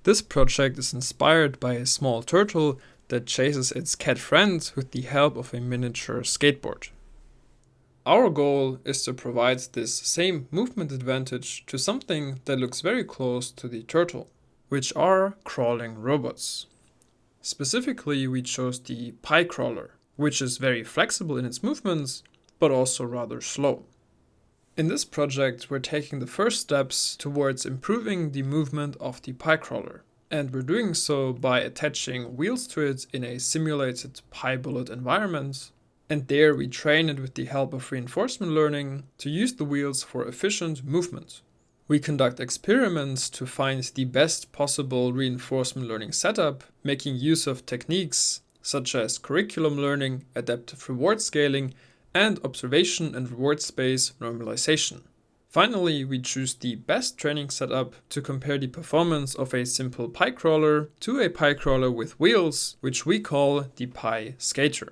This project is inspired by a small turtle that chases its cat friend with the help of a miniature skateboard. Our goal is to provide this same movement advantage to something that looks very close to the turtle, which are crawling robots. Specifically, we chose the PiCrawler, which is very flexible in its movements, but also rather slow. In this project, we're taking the first steps towards improving the movement of the PiCrawler, and we're doing so by attaching wheels to it in a simulated PiBullet environment, and there we train it with the help of reinforcement learning to use the wheels for efficient movement. We conduct experiments to find the best possible reinforcement learning setup, making use of techniques such as curriculum learning, adaptive reward scaling, and observation and reward space normalization. Finally, we choose the best training setup to compare the performance of a simple PiCrawler to a PiCrawler with wheels, which we call the PiSkater.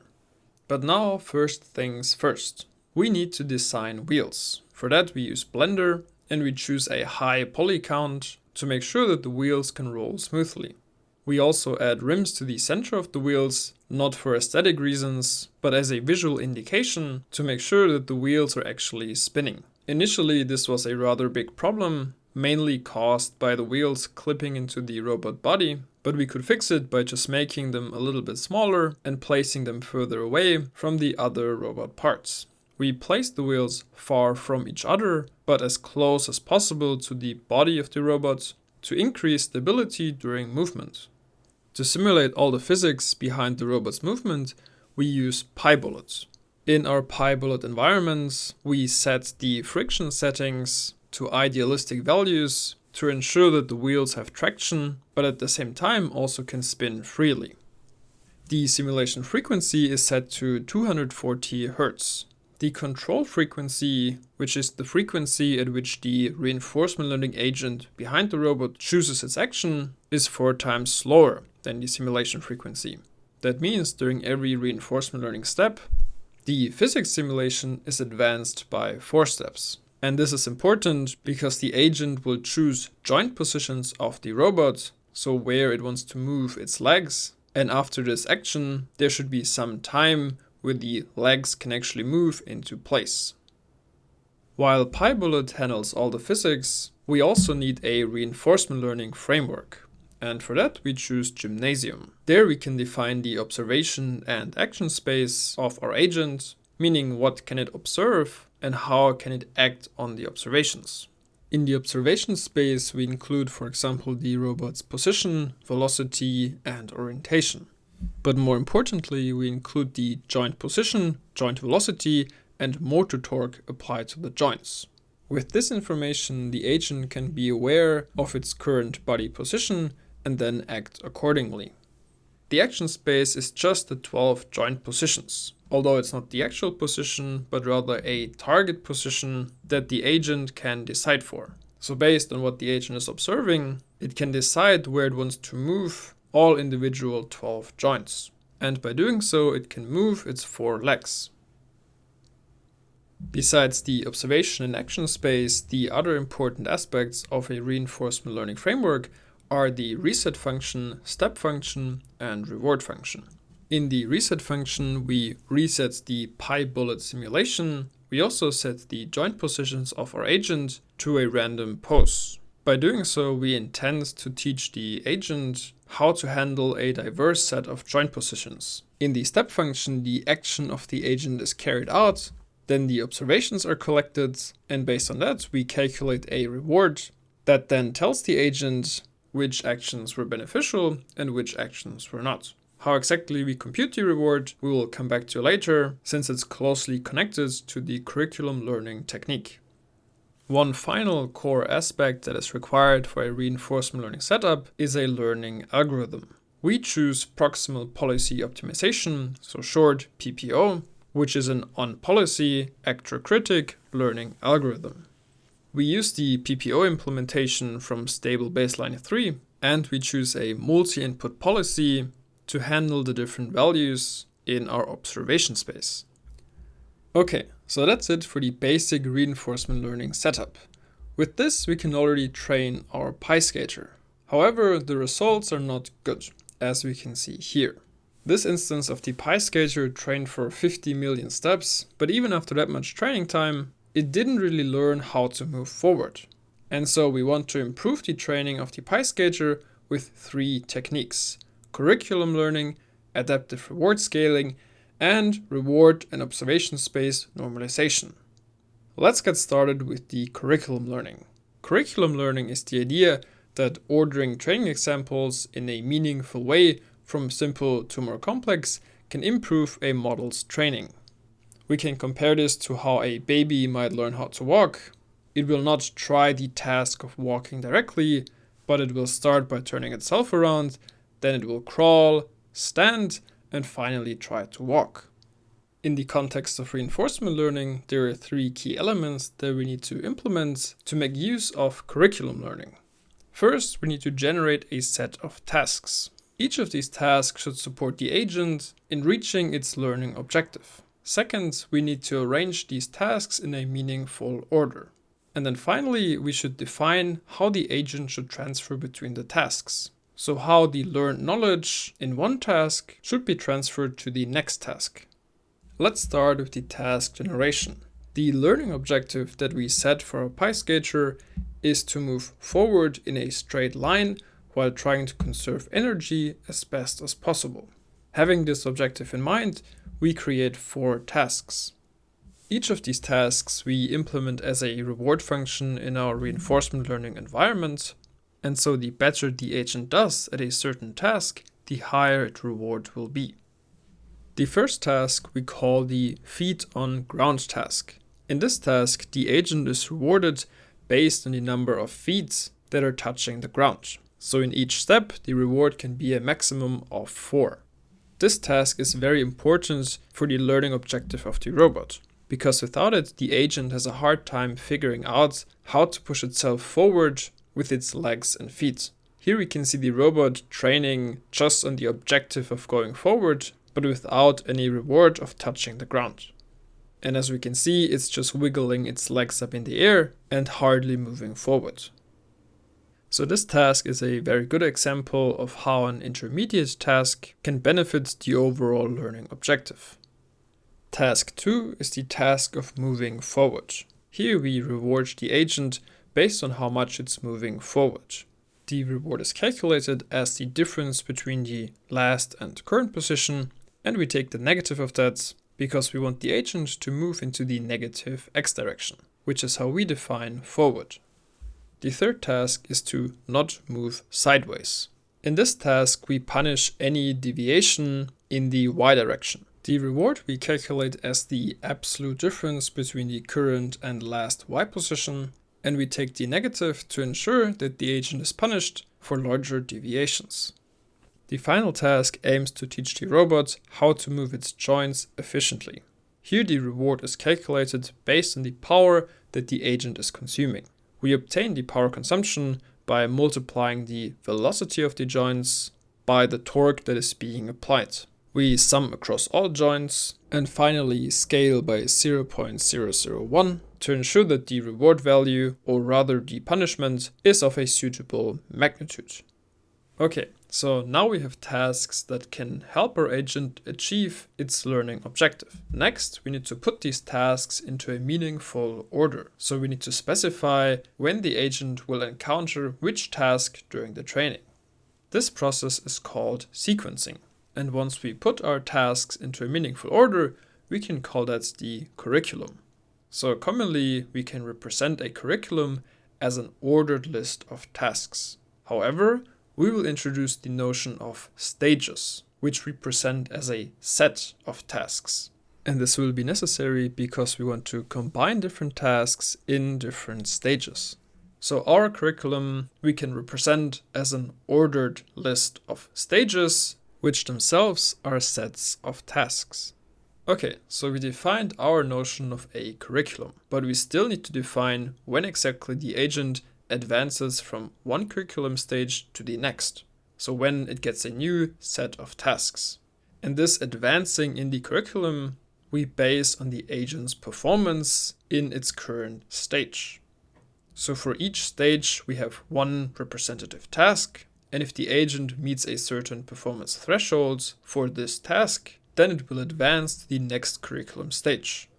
But now, first things first. We need to design wheels. For that, we use Blender, and we choose a high poly count to make sure that the wheels can roll smoothly. We also add rims to the center of the wheels, not for aesthetic reasons, but as a visual indication to make sure that the wheels are actually spinning. Initially, this was a rather big problem, mainly caused by the wheels clipping into the robot body, but we could fix it by just making them a little bit smaller and placing them further away from the other robot parts. We placed the wheels far from each other, but as close as possible to the body of the robot to increase stability during movement. To simulate all the physics behind the robot's movement, we use PiBullet. In our PiBullet environments, we set the friction settings to idealistic values to ensure that the wheels have traction, but at the same time also can spin freely. The simulation frequency is set to 240 Hz. The control frequency, which is the frequency at which the reinforcement learning agent behind the robot chooses its action, is 4 times slower than the simulation frequency. That means during every reinforcement learning step, the physics simulation is advanced by 4 steps. And this is important because the agent will choose joint positions of the robot, so where it wants to move its legs, and after this action, there should be some time where the legs can actually move into place. While PiBullet handles all the physics, we also need a reinforcement learning framework. And for that, we choose Gymnasium. There we can define the observation and action space of our agent, meaning what can it observe and how can it act on the observations. In the observation space, we include, for example, the robot's position, velocity, and orientation. But more importantly, we include the joint position, joint velocity, and motor torque applied to the joints. With this information, the agent can be aware of its current body position and then act accordingly. The action space is just the 12 joint positions, although it's not the actual position, but rather a target position that the agent can decide for. So based on what the agent is observing, it can decide where it wants to move all individual 12 joints. And by doing so, it can move its 4 legs. Besides the observation and action space, the other important aspects of a reinforcement learning framework are the reset function, step function, and reward function. In the reset function, we reset the PiBullet simulation. We also set the joint positions of our agent to a random pose. By doing so, we intend to teach the agent how to handle a diverse set of joint positions. In the step function, the action of the agent is carried out, then the observations are collected, and based on that, we calculate a reward that then tells the agent which actions were beneficial and which actions were not. How exactly we compute the reward, we will come back to later, since it's closely connected to the curriculum learning technique. One final core aspect that is required for a reinforcement learning setup is a learning algorithm. We choose proximal policy optimization, so short PPO, which is an on-policy, actor-critic learning algorithm. We use the PPO implementation from Stable Baseline 3, and we choose a multi-input policy to handle the different values in our observation space. Okay, so that's it for the basic reinforcement learning setup. With this, we can already train our PiSkater. However, the results are not good, as we can see here. This instance of the PiSkater trained for 50 million steps, but even after that much training time, it didn't really learn how to move forward. And so we want to improve the training of the PiSkater with 3 techniques: curriculum learning, adaptive reward scaling, and reward and observation space normalization. Let's get started with the curriculum learning. Curriculum learning is the idea that ordering training examples in a meaningful way from simple to more complex can improve a model's training. We can compare this to how a baby might learn how to walk. It will not try the task of walking directly, but it will start by turning itself around, then it will crawl, stand, and finally try to walk. In the context of reinforcement learning, there are 3 key elements that we need to implement to make use of curriculum learning. First, we need to generate a set of tasks. Each of these tasks should support the agent in reaching its learning objective. Second, we need to arrange these tasks in a meaningful order. And then finally, we should define how the agent should transfer between the tasks. So how the learned knowledge in one task should be transferred to the next task. Let's start with the task generation. The learning objective that we set for our PiSkater is to move forward in a straight line while trying to conserve energy as best as possible. Having this objective in mind, we create 4 tasks. Each of these tasks we implement as a reward function in our reinforcement learning environment, and so the better the agent does at a certain task, the higher its reward will be. The first task we call the feet on ground task. In this task, the agent is rewarded based on the number of feet that are touching the ground. So in each step, the reward can be a maximum of 4. This task is very important for the learning objective of the robot, because without it, the agent has a hard time figuring out how to push itself forward with its legs and feet. Here we can see the robot training just on the objective of going forward, but without any reward of touching the ground. And as we can see, it's just wiggling its legs up in the air and hardly moving forward. So this task is a very good example of how an intermediate task can benefit the overall learning objective. Task 2 is the task of moving forward. Here we reward the agent based on how much it's moving forward. The reward is calculated as the difference between the last and current position, and we take the negative of that because we want the agent to move into the negative x direction, which is how we define forward. The third task is to not move sideways. In this task, we punish any deviation in the y direction. The reward we calculate as the absolute difference between the current and last y position, and we take the negative to ensure that the agent is punished for larger deviations. The final task aims to teach the robot how to move its joints efficiently. Here the reward is calculated based on the power that the agent is consuming. We obtain the power consumption by multiplying the velocity of the joints by the torque that is being applied. We sum across all joints and finally scale by 0.001 to ensure that the reward value, or rather the punishment, is of a suitable magnitude. Okay, so now we have tasks that can help our agent achieve its learning objective. Next, we need to put these tasks into a meaningful order. So we need to specify when the agent will encounter which task during the training. This process is called sequencing. And once we put our tasks into a meaningful order, we can call that the curriculum. So commonly, we can represent a curriculum as an ordered list of tasks. However, we will introduce the notion of stages, which we present as a set of tasks. And this will be necessary because we want to combine different tasks in different stages. So our curriculum we can represent as an ordered list of stages, which themselves are sets of tasks. Okay, so we defined our notion of a curriculum, but we still need to define when exactly the agent advances from one curriculum stage to the next. So when it gets a new set of tasks. And this advancing in the curriculum we base on the agent's performance in its current stage. So for each stage, we have one representative task, and if the agent meets a certain performance threshold for this task, then it will advance to the next curriculum stage.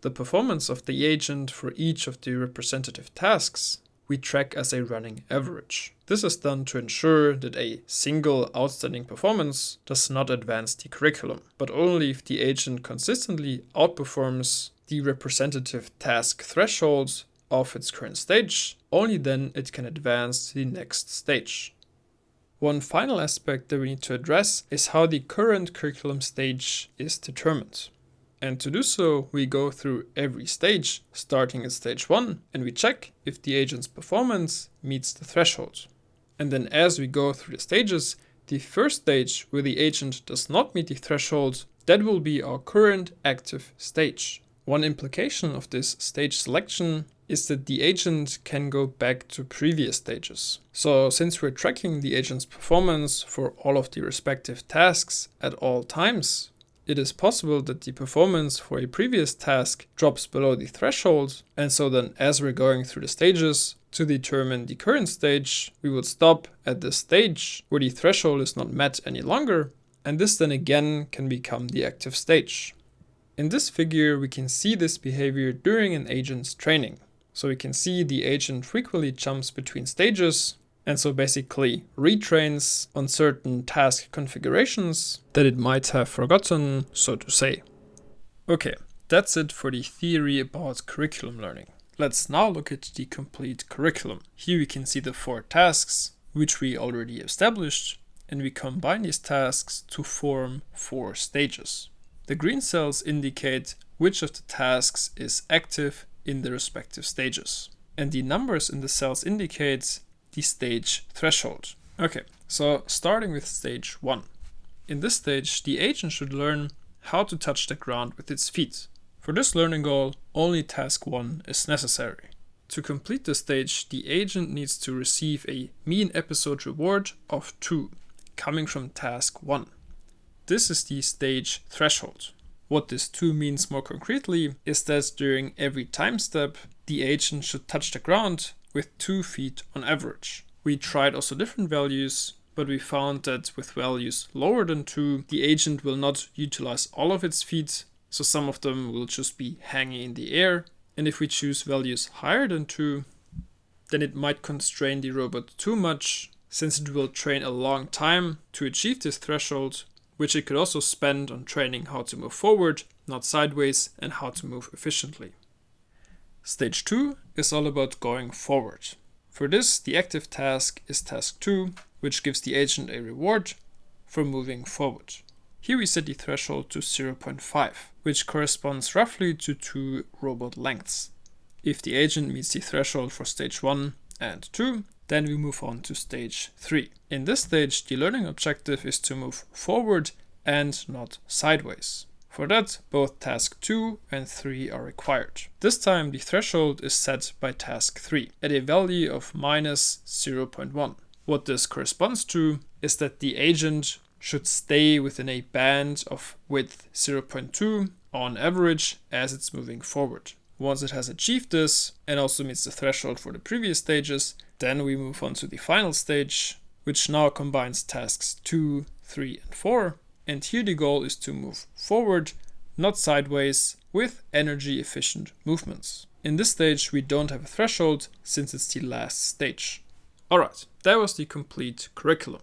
The performance of the agent for each of the representative tasks we track as a running average. This is done to ensure that a single outstanding performance does not advance the curriculum, but only if the agent consistently outperforms the representative task thresholds of its current stage, only then it can advance to the next stage. One final aspect that we need to address is how the current curriculum stage is determined. And to do so, we go through every stage, starting at stage 1, and we check if the agent's performance meets the threshold. And then as we go through the stages, the first stage where the agent does not meet the threshold, that will be our current active stage. One implication of this stage selection is that the agent can go back to previous stages. So since we're tracking the agent's performance for all of the respective tasks at all times, it is possible that the performance for a previous task drops below the threshold, and so then as we're going through the stages to determine the current stage, we would stop at the stage where the threshold is not met any longer, and this then again can become the active stage. In this figure, we can see this behavior during an agent's training. So we can see the agent frequently jumps between stages, and so basically retrains on certain task configurations that it might have forgotten, so to say. Okay, that's it for the theory about curriculum learning. Let's now look at the complete curriculum. Here we can see the 4 tasks, which we already established, and we combine these tasks to form 4 stages. The green cells indicate which of the tasks is active in the respective stages, and the numbers in the cells indicate the stage threshold. Okay, so starting with stage 1. In this stage, the agent should learn how to touch the ground with its feet. For this learning goal, only task 1 is necessary. To complete the stage, the agent needs to receive a mean episode reward of 2, coming from task 1. This is the stage threshold. What this 2 means more concretely is that during every time step, the agent should touch the ground with 2 feet on average. We tried also different values, but we found that with values lower than 2, the agent will not utilize all of its feet, so some of them will just be hanging in the air. And if we choose values higher than 2, then it might constrain the robot too much, since it will train a long time to achieve this threshold, which it could also spend on training how to move forward, not sideways, and how to move efficiently. Stage 2 is all about going forward. For this, the active task is task 2, which gives the agent a reward for moving forward. Here we set the threshold to 0.5, which corresponds roughly to 2 robot lengths. If the agent meets the threshold for stage 1 and 2, then we move on to stage 3. In this stage, the learning objective is to move forward and not sideways. For that, both task 2 and 3 are required. This time, the threshold is set by task 3 at a value of minus 0.1. What this corresponds to is that the agent should stay within a band of width 0.2 on average as it's moving forward. Once it has achieved this and also meets the threshold for the previous stages, then we move on to the final stage, which now combines tasks 2, 3, and 4. And here the goal is to move forward, not sideways, with energy efficient movements. In this stage, we don't have a threshold since it's the last stage. Alright, that was the complete curriculum.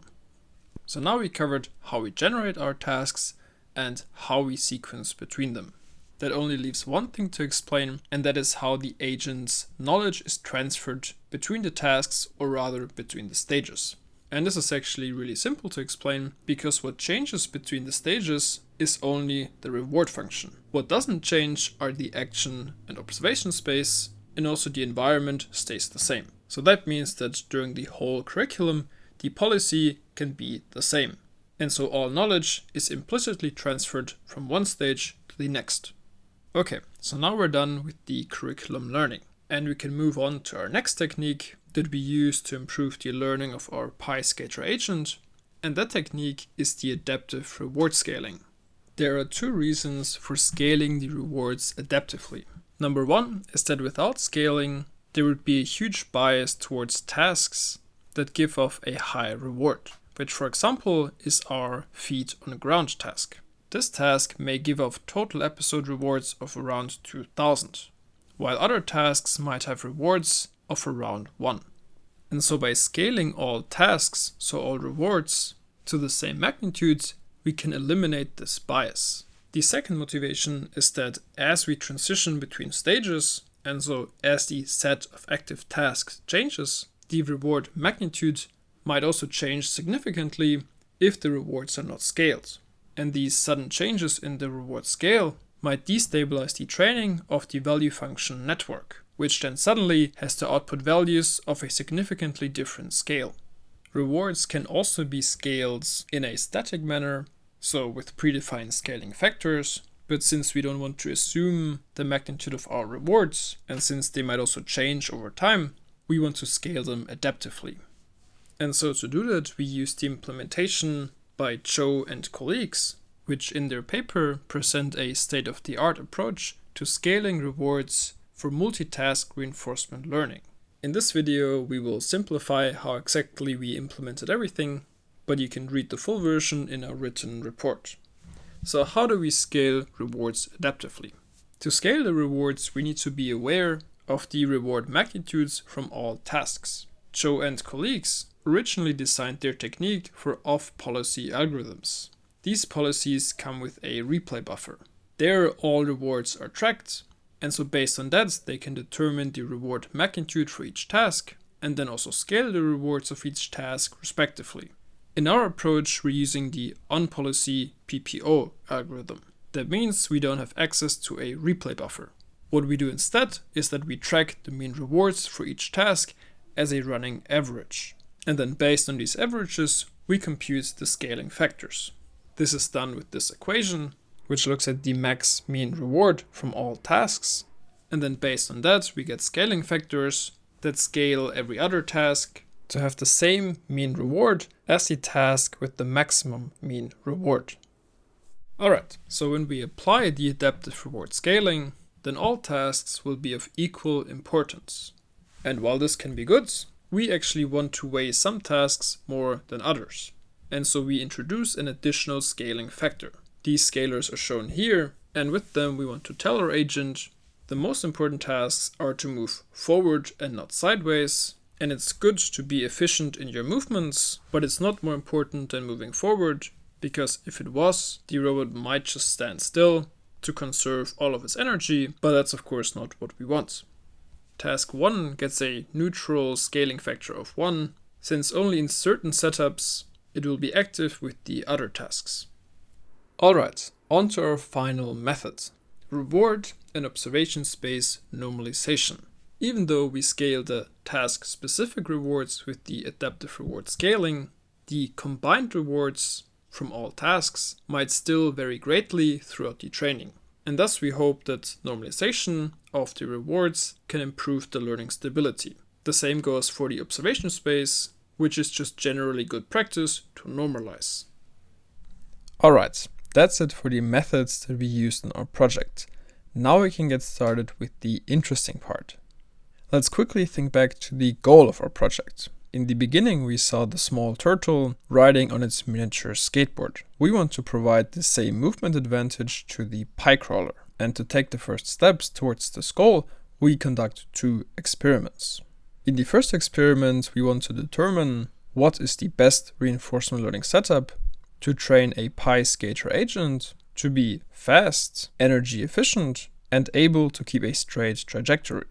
So now we covered how we generate our tasks and how we sequence between them. That only leaves one thing to explain, and that is how the agent's knowledge is transferred between the tasks, or rather between the stages. And this is actually really simple to explain, because what changes between the stages is only the reward function. What doesn't change are the action and observation space, and also the environment stays the same. So that means that during the whole curriculum, the policy can be the same. And so all knowledge is implicitly transferred from one stage to the next. Okay, so now we're done with the curriculum learning, and we can move on to our next technique that we use to improve the learning of our PiSkater agent, and that technique is the adaptive reward scaling. There are 2 reasons for scaling the rewards adaptively. Number 1 is that without scaling, there would be a huge bias towards tasks that give off a high reward, which for example is our feet on the ground task. This task may give off total episode rewards of around 2000, while other tasks might have rewards of around 1. And so by scaling all tasks, so all rewards, to the same magnitude, we can eliminate this bias. The second motivation is that as we transition between stages, and so as the set of active tasks changes, the reward magnitude might also change significantly if the rewards are not scaled. And these sudden changes in the reward scale might destabilize the training of the value function network, which then suddenly has to output values of a significantly different scale. Rewards can also be scaled in a static manner, so with predefined scaling factors, but since we don't want to assume the magnitude of our rewards, and since they might also change over time, we want to scale them adaptively. And so to do that, we use the implementation by Cho and colleagues, which in their paper present a state-of-the-art approach to scaling rewards for multitask reinforcement learning. In this video, we will simplify how exactly we implemented everything, but you can read the full version in our written report. So how do we scale rewards adaptively? To scale the rewards, we need to be aware of the reward magnitudes from all tasks. Cho and colleagues originally designed their technique for off-policy algorithms. These policies come with a replay buffer. There all rewards are tracked, and so based on that they can determine the reward magnitude for each task, and then also scale the rewards of each task respectively. In our approach, we're using the on-policy PPO algorithm. That means we don't have access to a replay buffer. What we do instead is that we track the mean rewards for each task as a running average. And then based on these averages, we compute the scaling factors. This is done with this equation, which looks at the max mean reward from all tasks. And then based on that, we get scaling factors that scale every other task to have the same mean reward as the task with the maximum mean reward. Alright, so when we apply the adaptive reward scaling, then all tasks will be of equal importance. And while this can be good, we actually want to weigh some tasks more than others. And so we introduce an additional scaling factor. These scalars are shown here, and with them we want to tell our agent the most important tasks are to move forward and not sideways. And it's good to be efficient in your movements, but it's not more important than moving forward, because if it was, the robot might just stand still to conserve all of its energy, but that's of course not what we want. Task 1 gets a neutral scaling factor of 1, since only in certain setups it will be active with the other tasks. Alright, on to our final method, reward and observation space normalization. Even though we scale the task-specific rewards with the adaptive reward scaling, the combined rewards from all tasks might still vary greatly throughout the training. And thus we hope that normalization of the rewards can improve the learning stability. The same goes for the observation space, which is just generally good practice to normalize. Alright, that's it for the methods that we used in our project. Now we can get started with the interesting part. Let's quickly think back to the goal of our project. In the beginning, we saw the small turtle riding on its miniature skateboard. We want to provide the same movement advantage to the PiCrawler. And to take the first steps towards this goal, we conduct 2 experiments. In the first experiment, we want to determine what is the best reinforcement learning setup to train a PiSkater agent to be fast, energy efficient, and able to keep a straight trajectory.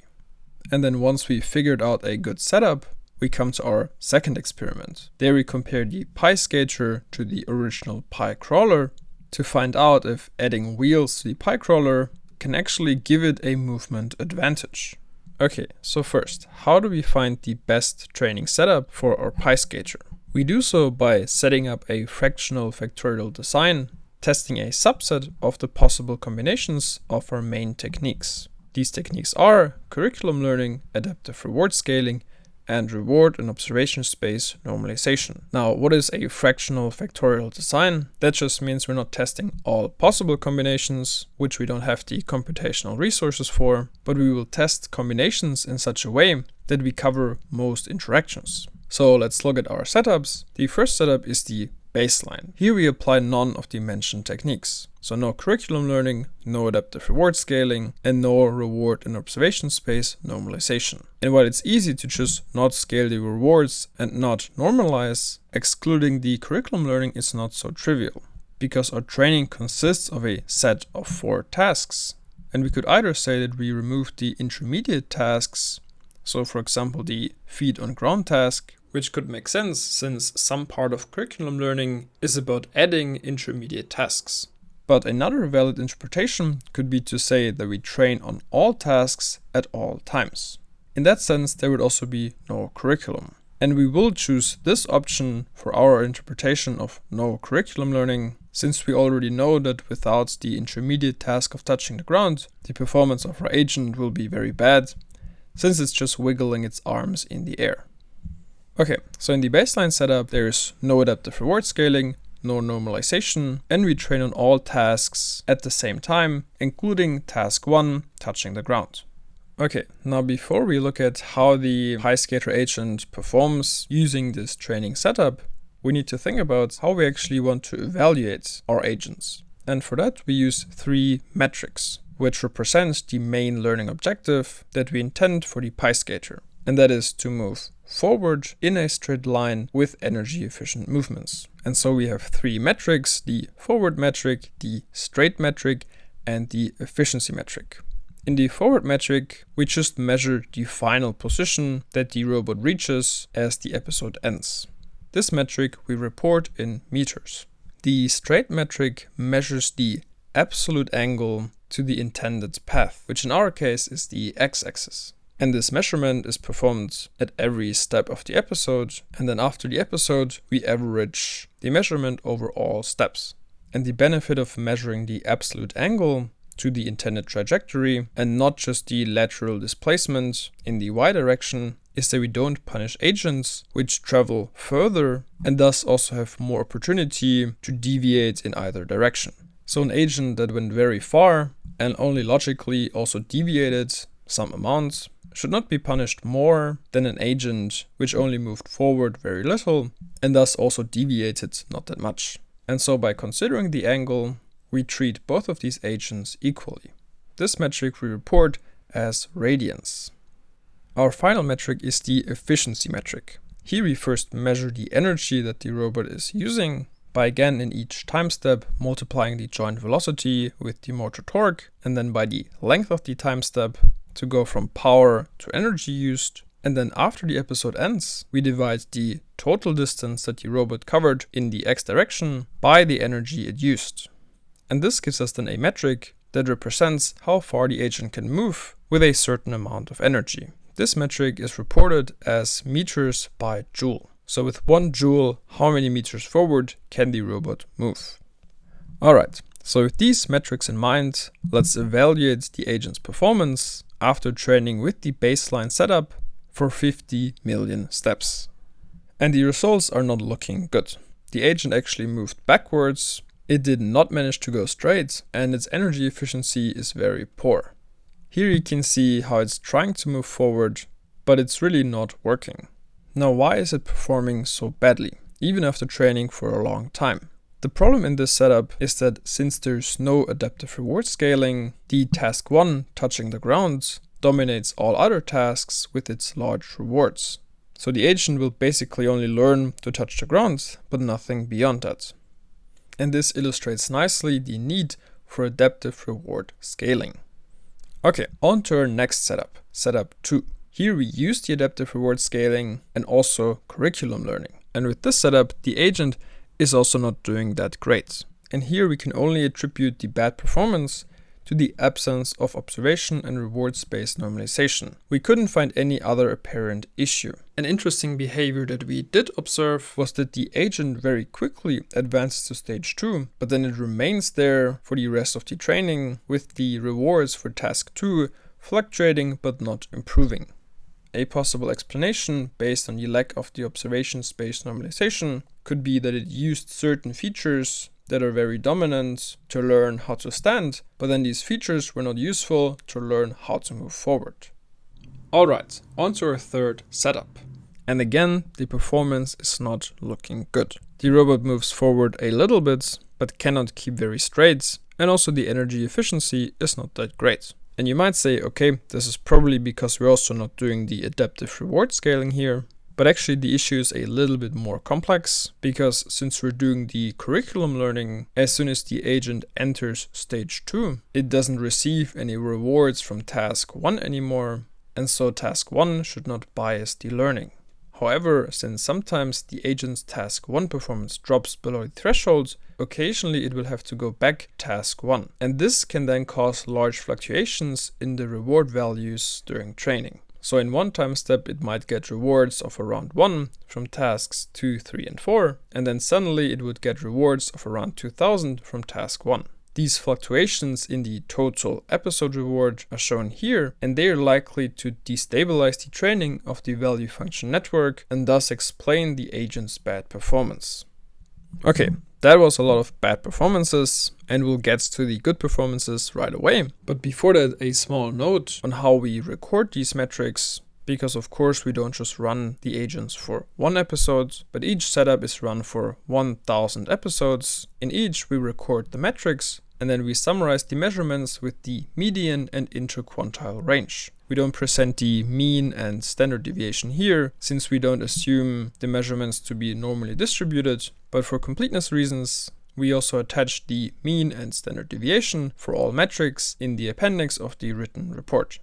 And then once we figured out a good setup, we come to our second experiment. There we compare the PiSkater to the original PiCrawler to find out if adding wheels to the PiCrawler can actually give it a movement advantage. Okay, so first, how do we find the best training setup for our PiSkater? We do so by setting up a fractional factorial design, testing a subset of the possible combinations of our main techniques. These techniques are curriculum learning, adaptive reward scaling, and reward and observation space normalization. Now, what is a fractional factorial design? That just means we're not testing all possible combinations, which we don't have the computational resources for, but we will test combinations in such a way that we cover most interactions. So let's look at our setups. The first setup is the baseline. Here we apply none of the mentioned techniques. So no curriculum learning, no adaptive reward scaling, and no reward and observation space normalization. And while it's easy to just not scale the rewards and not normalize, excluding the curriculum learning is not so trivial, because our training consists of a set of 4 tasks. And we could either say that we remove the intermediate tasks, so for example the feet on ground task, which could make sense since some part of curriculum learning is about adding intermediate tasks. But another valid interpretation could be to say that we train on all tasks at all times. In that sense, there would also be no curriculum. And we will choose this option for our interpretation of no curriculum learning, since we already know that without the intermediate task of touching the ground, the performance of our agent will be very bad, since it's just wiggling its arms in the air. Okay, so in the baseline setup, there's no adaptive reward scaling, no normalization, and we train on all tasks at the same time, including task 1, touching the ground. Okay, now before we look at how the PiSkater agent performs using this training setup, we need to think about how we actually want to evaluate our agents. And for that, we use 3 metrics, which represents the main learning objective that we intend for the PiSkater. And that is to move forward in a straight line with energy efficient movements. And so we have 3 metrics: the forward metric, the straight metric, and the efficiency metric. In the forward metric, we just measure the final position that the robot reaches as the episode ends. This metric we report in meters. The straight metric measures the absolute angle to the intended path, which in our case is the x-axis. And this measurement is performed at every step of the episode, and then after the episode, we average the measurement over all steps. And the benefit of measuring the absolute angle to the intended trajectory and not just the lateral displacement in the y direction is that we don't punish agents which travel further and thus also have more opportunity to deviate in either direction. So an agent that went very far and only logically also deviated some amount should not be punished more than an agent which only moved forward very little and thus also deviated not that much. And so by considering the angle, we treat both of these agents equally. This metric we report as radians. Our final metric is the efficiency metric. Here we first measure the energy that the robot is using by again in each time step multiplying the joint velocity with the motor torque, and then by the length of the time step to go from power to energy used. And then after the episode ends, we divide the total distance that the robot covered in the x direction by the energy it used. And this gives us then a metric that represents how far the agent can move with a certain amount of energy. This metric is reported as meters by joule. So with 1 joule, how many meters forward can the robot move? Alright, so with these metrics in mind, let's evaluate the agent's performance after training with the baseline setup for 50 million steps. And the results are not looking good. The agent actually moved backwards, it did not manage to go straight, and its energy efficiency is very poor. Here you can see how it's trying to move forward, but it's really not working. Now why is it performing so badly, even after training for a long time? The problem in this setup is that since there's no adaptive reward scaling, the task 1, touching the ground, dominates all other tasks with its large rewards. So the agent will basically only learn to touch the ground, but nothing beyond that. And this illustrates nicely the need for adaptive reward scaling. Okay, on to our next setup, setup 2. Here we use the adaptive reward scaling and also curriculum learning. And with this setup, the agent is also not doing that great. And here we can only attribute the bad performance to the absence of observation and reward space normalization. We couldn't find any other apparent issue. An interesting behavior that we did observe was that the agent very quickly advances to stage 2, but then it remains there for the rest of the training with the rewards for task 2 fluctuating but not improving. A possible explanation, based on the lack of the observation-space normalization, could be that it used certain features that are very dominant to learn how to stand, but then these features were not useful to learn how to move forward. Alright, on to our third setup. And again, the performance is not looking good. The robot moves forward a little bit, but cannot keep very straight, and also the energy efficiency is not that great. And you might say, okay, this is probably because we're also not doing the adaptive reward scaling here. But actually the issue is a little bit more complex, because since we're doing the curriculum learning, as soon as the agent enters stage 2, it doesn't receive any rewards from task 1 anymore, and so task 1 should not bias the learning. However, since sometimes the agent's task 1 performance drops below the threshold, occasionally it will have to go back task 1. And this can then cause large fluctuations in the reward values during training. So in one time step it might get rewards of around 1 from tasks 2, 3 and 4, and then suddenly it would get rewards of around 2000 from task 1. These fluctuations in the total episode reward are shown here, and they are likely to destabilize the training of the value function network and thus explain the agent's bad performance. Okay, that was a lot of bad performances, and we'll get to the good performances right away. But before that, a small note on how we record these metrics, because of course we don't just run the agents for one episode, but each setup is run for 1000 episodes. In each we record the metrics, and then we summarize the measurements with the median and interquartile range. We don't present the mean and standard deviation here, since we don't assume the measurements to be normally distributed, but for completeness reasons, we also attach the mean and standard deviation for all metrics in the appendix of the written report.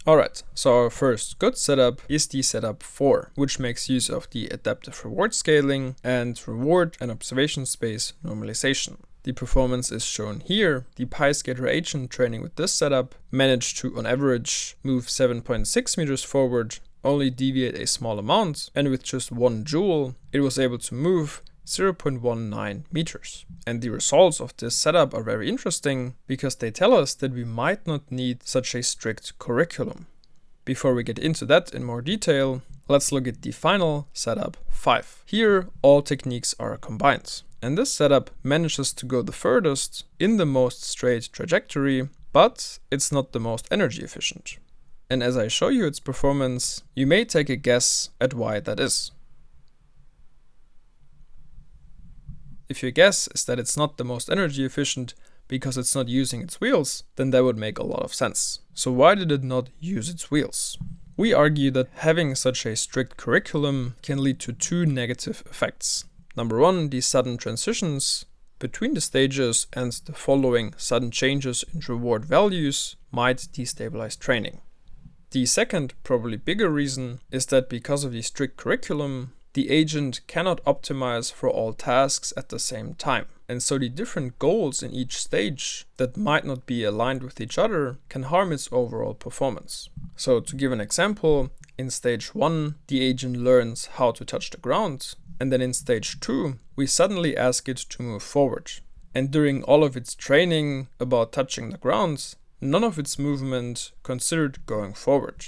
Alright, so our first good setup is the setup 4, which makes use of the adaptive reward scaling and reward and observation space normalization. The performance is shown here. The PiSkater agent training with this setup managed to, on average, move 7.6 meters forward, only deviate a small amount, and with just 1 joule, it was able to move 0.19 meters. And the results of this setup are very interesting because they tell us that we might not need such a strict curriculum. Before we get into that in more detail, let's look at the final setup 5. Here, all techniques are combined. And this setup manages to go the furthest in the most straight trajectory, but it's not the most energy efficient. And as I show you its performance, you may take a guess at why that is. If your guess is that it's not the most energy efficient because it's not using its wheels, then that would make a lot of sense. So why did it not use its wheels? We argue that having such a strict curriculum can lead to 2 negative effects. Number 1, the sudden transitions between the stages and the following sudden changes in reward values might destabilize training. The second, probably bigger reason is that because of the strict curriculum, the agent cannot optimize for all tasks at the same time. And so the different goals in each stage that might not be aligned with each other can harm its overall performance. So to give an example, in stage 1, the agent learns how to touch the ground, and then in stage 2, we suddenly ask it to move forward. And during all of its training about touching the ground, none of its movement considered going forward.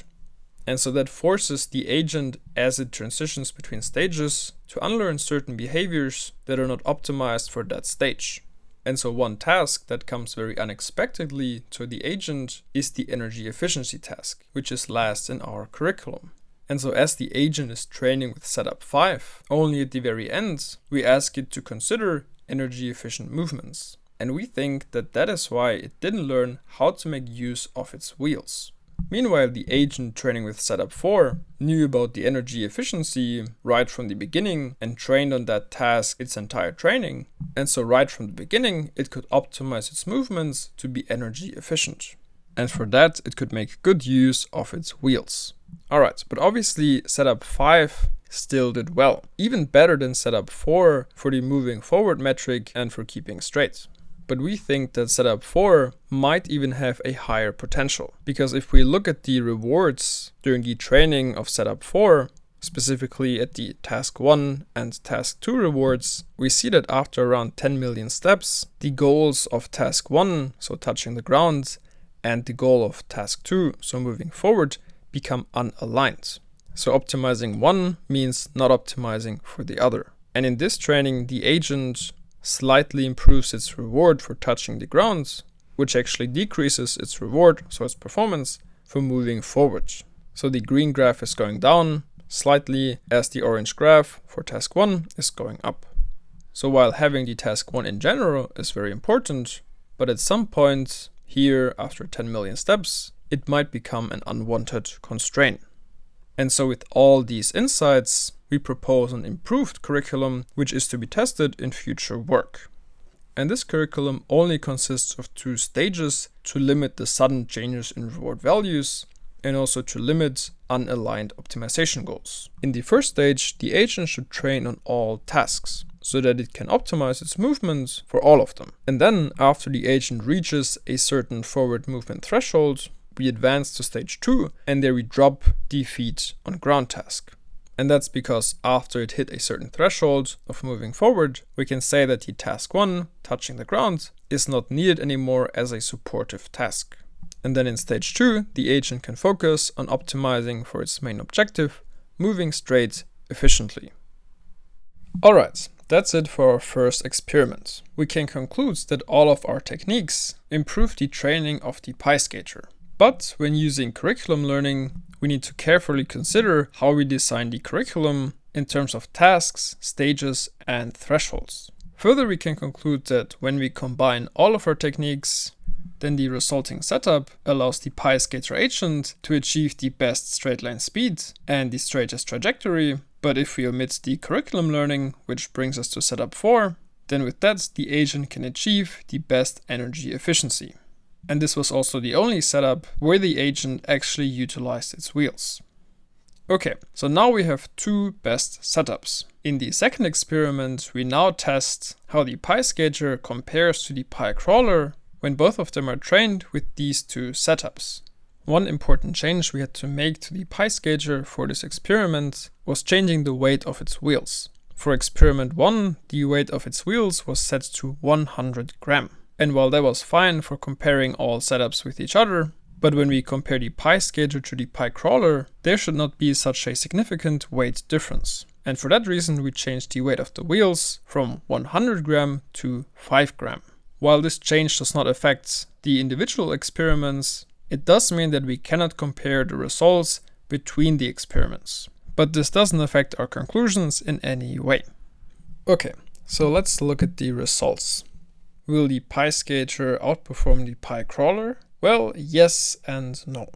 And so that forces the agent, as it transitions between stages, to unlearn certain behaviors that are not optimized for that stage. And so one task that comes very unexpectedly to the agent is the energy efficiency task, which is last in our curriculum. And so as the agent is training with setup 5, only at the very end, we ask it to consider energy efficient movements. And we think that that is why it didn't learn how to make use of its wheels. Meanwhile, the agent training with setup 4 knew about the energy efficiency right from the beginning and trained on that task its entire training. And so right from the beginning, it could optimize its movements to be energy efficient. And for that, it could make good use of its wheels. Alright, but obviously setup 5 still did well. Even better than setup 4 for the moving forward metric and for keeping straight. But we think that setup 4 might even have a higher potential. Because if we look at the rewards during the training of setup 4, specifically at the task 1 and task 2 rewards, we see that after around 10 million steps, the goals of task 1, so touching the ground, and the goal of task 2, so moving forward, become unaligned. So optimizing one means not optimizing for the other. And in this training, the agent slightly improves its reward for touching the ground, which actually decreases its reward, so its performance, for moving forward. So the green graph is going down slightly as the orange graph for task 1 is going up. So while having the task 1 in general is very important, but at some point here after 10 million steps, it might become an unwanted constraint. And so with all these insights, we propose an improved curriculum which is to be tested in future work. And this curriculum only consists of 2 stages to limit the sudden changes in reward values and also to limit unaligned optimization goals. In the first stage, the agent should train on all tasks so that it can optimize its movements for all of them. And then after the agent reaches a certain forward movement threshold, we advance to stage 2 and there we drop the feet on ground task. And that's because after it hit a certain threshold of moving forward, we can say that the task 1, touching the ground, is not needed anymore as a supportive task. And then in stage 2, the agent can focus on optimizing for its main objective, moving straight efficiently. Alright, that's it for our first experiment. We can conclude that all of our techniques improve the training of the PiSkater. But when using curriculum learning, we need to carefully consider how we design the curriculum in terms of tasks, stages, and thresholds. Further, we can conclude that when we combine all of our techniques, then the resulting setup allows the PiSkater agent to achieve the best straight line speed and the straightest trajectory. But if we omit the curriculum learning, which brings us to setup 4, then with that, the agent can achieve the best energy efficiency. And this was also the only setup where the agent actually utilized its wheels. Okay, so now we have 2 best setups. In the second experiment, we now test how the PiSkater compares to the PiCrawler when both of them are trained with these 2 setups. One important change we had to make to the PiSkater for this experiment was changing the weight of its wheels. For experiment 1, the weight of its wheels was set to 100 gram. And while that was fine for comparing all setups with each other, but when we compare the PiSkater to the PiCrawler, there should not be such a significant weight difference. And for that reason, we changed the weight of the wheels from 100 gram to 5 gram. While this change does not affect the individual experiments, it does mean that we cannot compare the results between the experiments. But this doesn't affect our conclusions in any way. Okay, so let's look at the results. Will the PiSkater outperform the PiCrawler? Well, yes and no.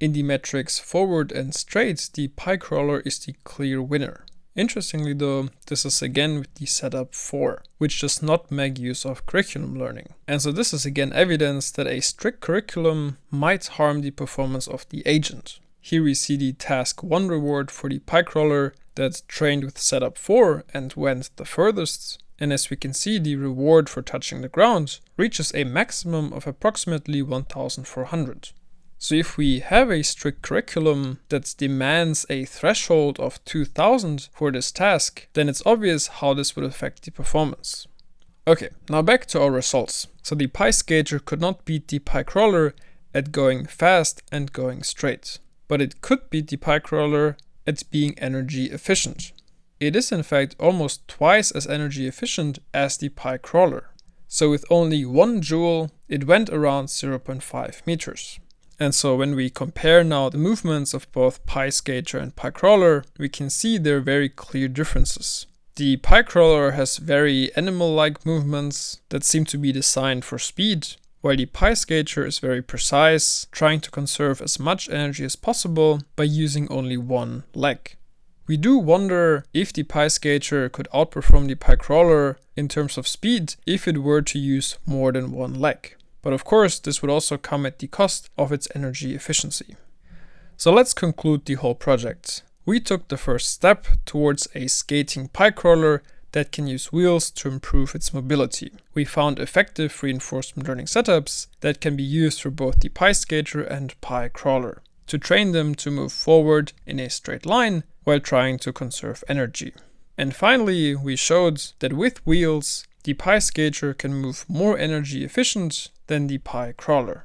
In the metrics forward and straight, the PiCrawler is the clear winner. Interestingly though, this is again with the setup 4, which does not make use of curriculum learning. And so this is again evidence that a strict curriculum might harm the performance of the agent. Here we see the task 1 reward for the PiCrawler that trained with setup 4 and went the furthest. And as we can see, the reward for touching the ground reaches a maximum of approximately 1400. So if we have a strict curriculum that demands a threshold of 2000 for this task, then it's obvious how this would affect the performance. Okay, now back to our results. So the PiSkater could not beat the PiCrawler at going fast and going straight, but it could beat the PiCrawler at being energy efficient. It is in fact almost twice as energy efficient as the PiCrawler. So with only 1 joule, it went around 0.5 meters. And so when we compare now the movements of both PiSkater and PiCrawler, we can see there are very clear differences. The PiCrawler has very animal-like movements that seem to be designed for speed, while the PiSkater is very precise, trying to conserve as much energy as possible by using only 1 leg. We do wonder if the PiSkater could outperform the PiCrawler in terms of speed if it were to use more than 1 leg. But of course, this would also come at the cost of its energy efficiency. So let's conclude the whole project. We took the first step towards a skating PiCrawler that can use wheels to improve its mobility. We found effective reinforcement learning setups that can be used for both the PiSkater and PiCrawler to train them to move forward in a straight line while trying to conserve energy. And finally, we showed that with wheels, the PiSkater can move more energy efficient than the PiCrawler.